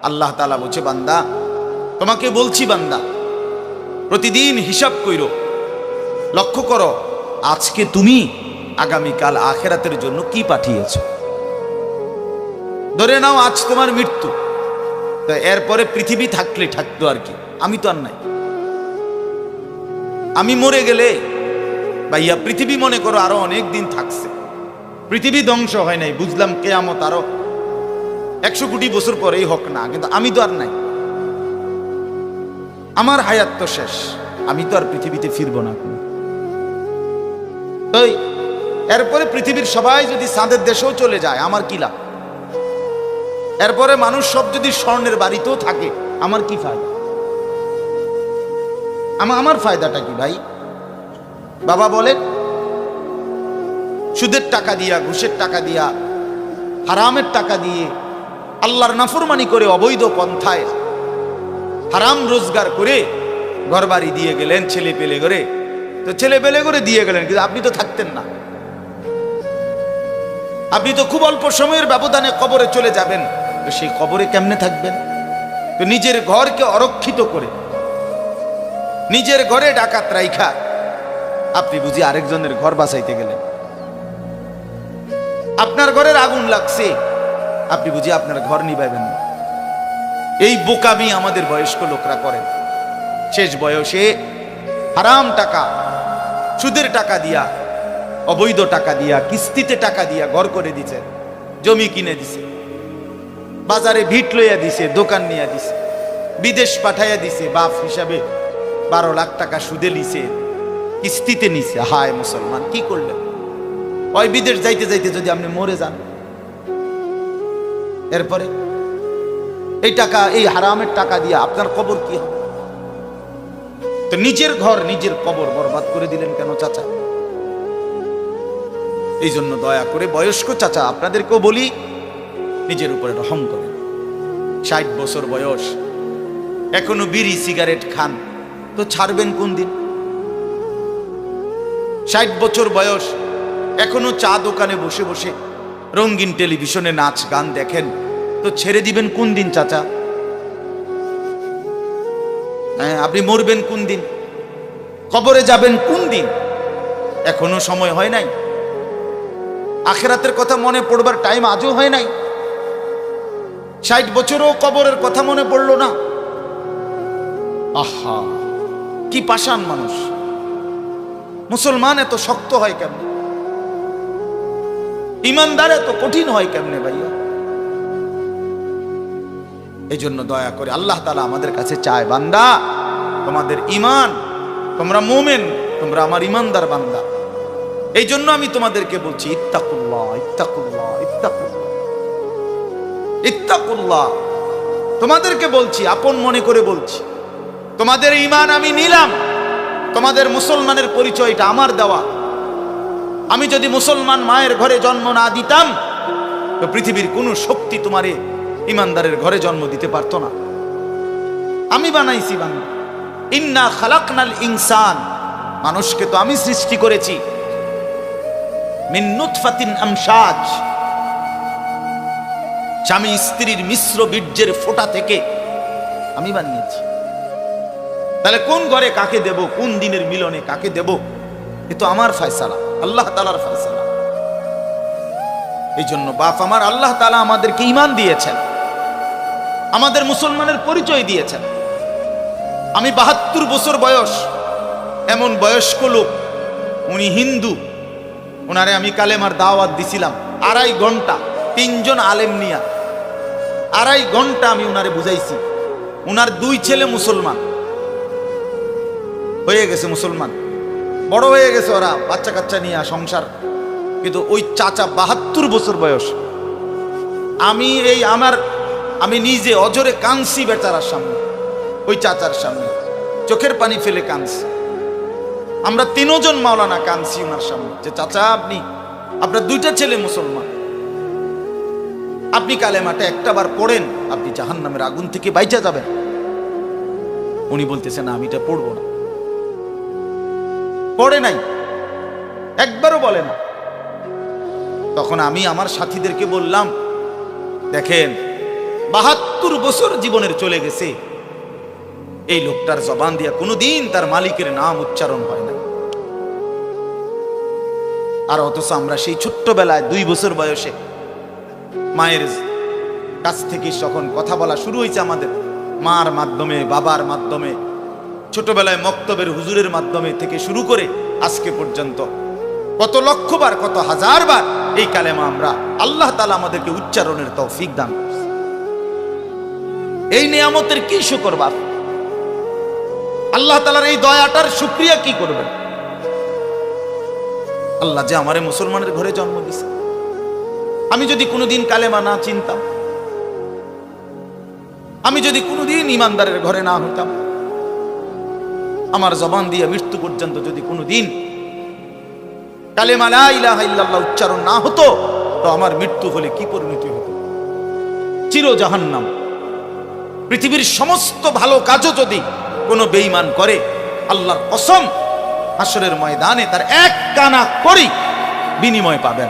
আল্লাহ তাআলা বলছে, বান্দা তোমাকে বলছি, বান্দা প্রতিদিন হিসাব কইরো, লক্ষ্য করো আজকে তুমি আগামীকাল আখিরাতের জন্য কি পাঠিয়েছো। ধরে নাও আজ তোমার মৃত্যু, তো এরপরে পৃথিবী থাকলে থাকতো আর কি, আমি তো আর নাই। আমি মরে গেলে ভাইয়া পৃথিবী মনে করো আরো অনেক দিন থাকছে, পৃথিবী ধ্বংস হয় নাই, বুঝলাম কিয়ামত আরো 100 কোটি বছর পরেই হোক না, কিন্তু আমি তো আর নাই, আমার হায়াত তো শেষ, আমি তো আর পৃথিবীতে ফিরবো না। তাই এরপরে পৃথিবীর সবাই যদি চাঁদের দেশেও চলে যায় আমার কি লাভ? এরপরে মানুষ সব যদি স্বর্ণের বাড়িতেও থাকে আমার কি ফায়দা? আমার ফায়দাটা কি ভাই? বাবা বলেন, সুদের টাকা দিয়া, ঘুষের টাকা দিয়া, হারামের টাকা দিয়ে, আল্লাহর নাফরমানি করে, অবৈধ পন্থায় হারাম রোজগার করে ঘরবাড়ি দিয়ে গেলেন, ছেলে পেলে করে, তো ছেলে পেলে করে দিয়ে গেলেন, কিন্তু আপনি তো থাকতেন না, আপনি তো খুব অল্প সময়ের ব্যবধানে কবরে চলে যাবেন, তো সেই কবরে কেমনে থাকবেন? তো নিজের ঘরকে অরক্ষিত করে, নিজের ঘরে ডাকাত রাইখা আপনি বুঝি আরেকজনের ঘর বাঁচাইতে গেলেন। আপনার ঘরের আগুন লাগছে, আপনি বুঝি আপনার ঘর নিভাইবেন না। এই বোকামি আমাদের বয়স্ক লোকরা করেন। শেষ বয়সে হারাম টাকা, সুদের টাকা দিয়া, অবৈধ টাকা দিয়া, কিস্তিতে টাকা দিয়া ঘর করে দিছে, জমি কিনে দিছে, বাজারে ভিট লইয়া দিছে, দোকান নিয়ে দিছে, বিদেশ পাঠাইয়া দিছে, বাপ হিসাবে 12 লাখ টাকা সুদে লিছে, কিস্তিতে নিছে। হায় মুসলমান, কি করলেন? ওই বিদেশ যাইতে যাইতে যদি আপনি মরে যান, এরপরে এই টাকা, এই হারামের টাকা দিয়ে আপনার কবর কি হবে? তো নিজের ঘর, নিজের কবর বরবাদ করে দিলেন কেন চাচা? এই জন্য দয়া করে বয়স্ক চাচা আপনাদেরকেও বলি, নিজের উপরে রহম করেন। 60 বছর বয়স, এখনো বিড়ি সিগারেট খান, তো ছাড়বেন কোন দিন? 60 বছর বয়স, এখনো চা দোকানে বসে বসে রঙিন টেলিভিশনে নাচ গান দেখেন, তো ছেড়ে দিবেন কোন দিন চাচা? হ্যাঁ, আপনি মরবেন কোন দিন? কবরে যাবেন কোন দিন? এখনো সময় হয় নাই, আখিরাতের কথা মনে পড়বার টাইম আজও হয় নাই। 60 বছরও কবরের কথা মনে পড়লো না। আহা, কি পাষাণ মানুষ! মুসলমান এত শক্ত হয় কেমনে? ইমানদার এত কঠিন হয় কেমনে ভাইয়া? এই জন্য দয়া করে আল্লাহ তাআলা আমাদের কাছে চায়, বান্দা তোমাদের ইমান, তোমরা মুমিন, তোমরা আমার ইমানদার বান্দা। এই জন্য আমি তোমাদেরকে বলছি, ইত্তাকুল্লাহ, ইত্তাকুল্লাহ, ইত্তাকুল্লাহ, ইত্তাকুল্লাহ। তোমাদেরকে বলছি, আপন মনে করে বলছি, তোমাদের ইমান আমি নিলাম, তোমাদের মুসলমানের পরিচয়টা আমার দেওয়া। আমি যদি মুসলমান মায়ের ঘরে জন্ম না দিতাম, তো পৃথিবীর কোনো শক্তি তোমারে ইমানদারের ঘরে জন্ম দিতে পারতো না। আমি বানাইছি বান্দা, ইন্না খালাকনাল ইনসান, মানুষকে তো আমি সৃষ্টি করেছি, মিন নুতফাতিন আমশাজ, স্বামী স্ত্রীর মিশ্র বীর্যের ফোঁটা থেকে আমি বানিয়েছি। তাহলে কোন ঘরে কাকে দেব, কোন দিনের মিলনে কাকে দেব, এ তো আমার ফয়সালা, আল্লাহ তাআলার ফয়সালা। এই জন্য বাপ আমার, আল্লাহ তাআলা আমাদেরকে ঈমান দিয়েছেন, আমাদের মুসলমানের পরিচয় দিয়েছেন। আমি 72 বছর বয়স, এমন বয়স্ক লোক, উনি হিন্দু, ওনারে আমি কালেমার দাওয়াত দিছিলাম 2.5 ঘন্টা, 3 জন আলেম নিয়া 2.5 ঘন্টা আমি উনারে বুঝাইছি। উনার 2 ছেলে মুসলমান হয়ে গেছে, মুসলমান বড় হয়ে গেছে, ওরা বাচ্চা কাচ্চা নিয়ে সংসার, কিন্তু ওই চাচা 72 বছর বয়স। আমি নিজে অজরে কাঁদছি বেচারার সামনে, ওই চাচার সামনে চোখের পানি ফেলে কাঁদছি। আমরা 3 জন মাওলানা কাঁদছি ওনার সামনে, যে চাচা আপনার 2টা ছেলে মুসলমান, আপনি কালেমাটা একটাবার পড়েন, আপনি জাহান্নামের আগুন থেকে বাইচা যাবেন। উনি বলতেছেন আমি এটা পড়বো না, পড়ে নাই, একবারও বলে না। তখন আমি আমার সাথীদেরকে বললাম, দেখেন 72 72 বছর জীবনের চলে গেছে, এই লোকটার জবান দিয়া কোনোদিন তার মালিকের নাম উচ্চারণ হয় না। আর অথচ আমরা সেই ছোট্টবেলায় 2 বছর বয়সে মায়ের কাছ থেকে যখন কথা বলা শুরু হয়েছে, আমাদের মার মাধ্যমে, বাবার মাধ্যমে, ছোটবেলায় মক্তবের হুজুরের মাধ্যমে থেকে শুরু করে আজকে পর্যন্ত কত লক্ষবার, কত হাজারবার এই কালেমা আমরা আল্লাহ তাআলা আমাদেরকে উচ্চারণের তৌফিক দান করেছে। এই নিয়ামতের কি শুকরবার? আল্লাহ তাআলার এই দয়াটার শুকরিয়া কি করবেন? আল্লাহ যে আমারে মুসলমানের ঘরে জন্ম দিয়েছে। আমি যদি কোনোদিন কালেমা না চিনতাম, আমি যদি কোনোদিন ইমানদারের ঘরে না হতাম, আমার জবান দিয়ে মৃত্যু পর্যন্ত যদি কোনোদিন কালেমা লা ইলাহা ইল্লাল্লাহ উচ্চারণ না হতো, তো আমার মৃত্যু হলে কি পরিণতি হতো? চির জাহান্নাম। পৃথিবীর সমস্ত ভালো কাজও যদি কোনো বেঈমান করে, আল্লাহর কসম হাসরের ময়দানে তার এক কানা করি বিনিময় পাবেন।